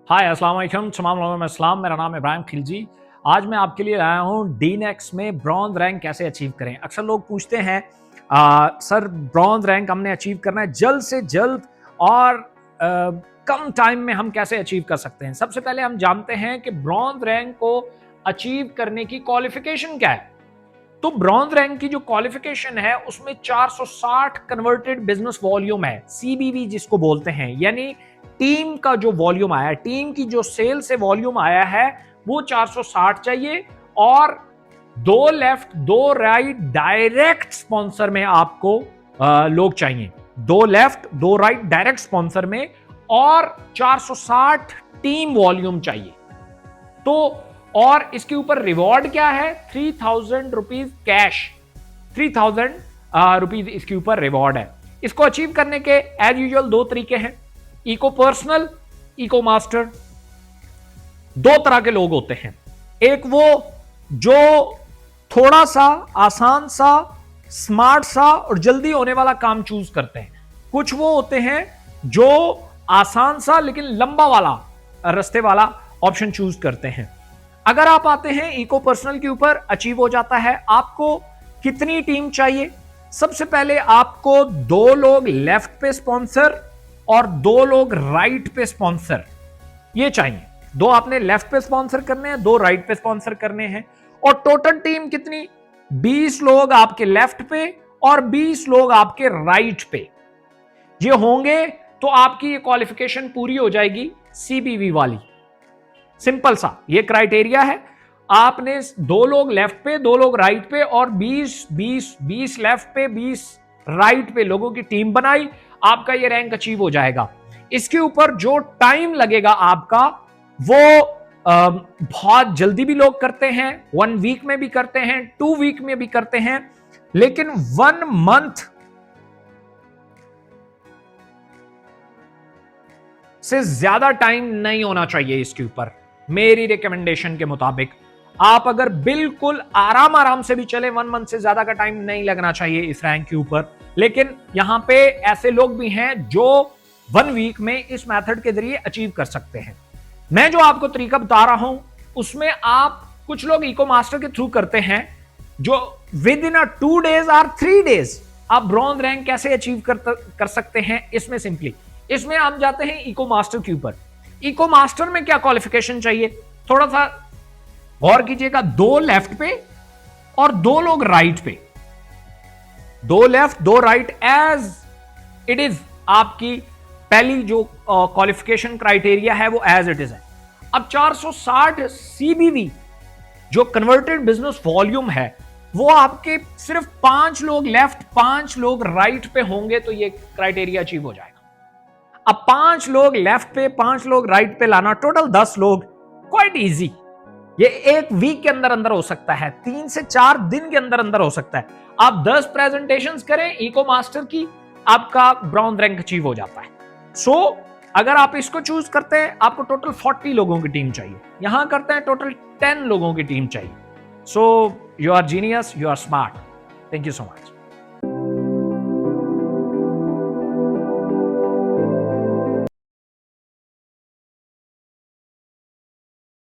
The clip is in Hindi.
हाय अस्सलाम वालेकुम, तमाम लोगों में सलाम। मेरा नाम इब्राहिम खिलजी। आज मैं आपके लिए आया हूँ डीनेक्स में ब्रॉन्ज रैंक कैसे अचीव करें। अक्सर लोग पूछते हैं सर ब्रॉन्ज रैंक हमने अचीव करना है जल्द से जल्द और कम टाइम में हम कैसे अचीव कर सकते हैं। सबसे पहले हम जानते हैं कि ब्रॉन्ज रैंक को अचीव करने की क्वालिफिकेशन क्या है। तो ब्रॉन्ज रैंक की जो क्वालिफिकेशन है उसमें 460 कन्वर्टेड बिजनेस वॉल्यूम है, सीबीवी जिसको बोलते हैं, यानी टीम का जो वॉल्यूम आया है, टीम की जो सेल से वॉल्यूम आया है वो 460 चाहिए। और 2 लेफ्ट 2 राइट डायरेक्ट स्पॉन्सर में आपको लोग चाहिए, 2 लेफ्ट 2 राइट डायरेक्ट स्पॉन्सर में, और 460 टीम वॉल्यूम चाहिए। तो और इसके ऊपर रिवॉर्ड क्या है, 3000 रुपीज कैश, 3000 रुपीज इसके ऊपर रिवॉर्ड है। इसको अचीव करने के एज यूजुअल 2 तरीके हैं, इको पर्सनल, इको मास्टर। 2 तरह के लोग होते हैं, एक वो जो थोड़ा सा आसान सा, स्मार्ट सा और जल्दी होने वाला काम चूज करते हैं। कुछ वो होते हैं जो आसान सा लेकिन लंबा वाला रास्ते वाला ऑप्शन चूज करते हैं। अगर आप आते हैं इको पर्सनल के ऊपर, अचीव हो जाता है। आपको कितनी टीम चाहिए? सबसे पहले आपको 2 लोग लेफ्ट पे स्पॉन्सर और 2 लोग राइट पे स्पॉन्सर, ये चाहिए। 2 आपने लेफ्ट पे स्पॉन्सर करने हैं, 2 राइट पे स्पॉन्सर करने हैं। और टोटल टीम कितनी? 20 लोग आपके लेफ्ट पे और 20 लोग आपके राइट पे। ये होंगे तो आपकी ये क्वालिफिकेशन पूरी हो जाएगी सीबीवी वाली। सिंपल सा ये क्राइटेरिया है। आपने 2 लोग लेफ्ट पे 2 लोग राइट पे और 20 लेफ्ट पे 20 राइट पे लोगों की टीम बनाई, आपका ये रैंक अचीव हो जाएगा। इसके ऊपर जो टाइम लगेगा आपका वो बहुत जल्दी भी लोग करते हैं, 1 वीक में भी करते हैं, 2 वीक में भी करते हैं, लेकिन 1 मंथ से ज्यादा टाइम नहीं होना चाहिए इसके ऊपर। मेरी रिकमेंडेशन के मुताबिक आप अगर बिल्कुल आराम से भी चले, 1 मंथ से ज्यादा का टाइम नहीं लगना चाहिए इस रैंक के ऊपर। लेकिन यहां पे ऐसे लोग भी हैं जो 1 वीक में इस मेथड के जरिए अचीव कर सकते हैं। मैं जो आपको तरीका बता रहा हूं उसमें आप, कुछ लोग इको मास्टर के थ्रू करते हैं जो विद इन 2 डेज और 3 डेज आप ब्रॉन्ज रैंक कैसे अचीव कर सकते हैं। इसमें सिंपली इसमें हम जाते हैं इको मास्टर के ऊपर। इको मास्टर में क्या क्वालिफिकेशन चाहिए, थोड़ा सा गौर कीजिएगा। 2 लेफ्ट पे और 2 लोग राइट पे, 2 left 2 right as it is. आपकी पहली जो क्वालिफिकेशन क्राइटेरिया है वो एज इट इज है। अब 460 सीबीवी जो कन्वर्टेड बिजनेस वॉल्यूम है वो आपके सिर्फ 5 लोग लेफ्ट 5 लोग राइट पे होंगे तो ये क्राइटेरिया अचीव हो जाएगा। अब 5 लोग लेफ्ट पे 5 लोग राइट पे लाना, टोटल 10 लोग, क्वाइट इजी। ये 1 वीक के अंदर अंदर हो सकता है, 3 से 4 दिन के अंदर अंदर हो सकता है। आप 10 प्रेजेंटेशंस करें इको मास्टर की, आपका ब्रॉन्ज रैंक अचीव हो जाता है। सो अगर आप इसको चूज करते हैं आपको टोटल 40 लोगों की टीम चाहिए, यहां करते हैं टोटल 10 लोगों की टीम चाहिए। So you are genius, you are smart. Thank you so much.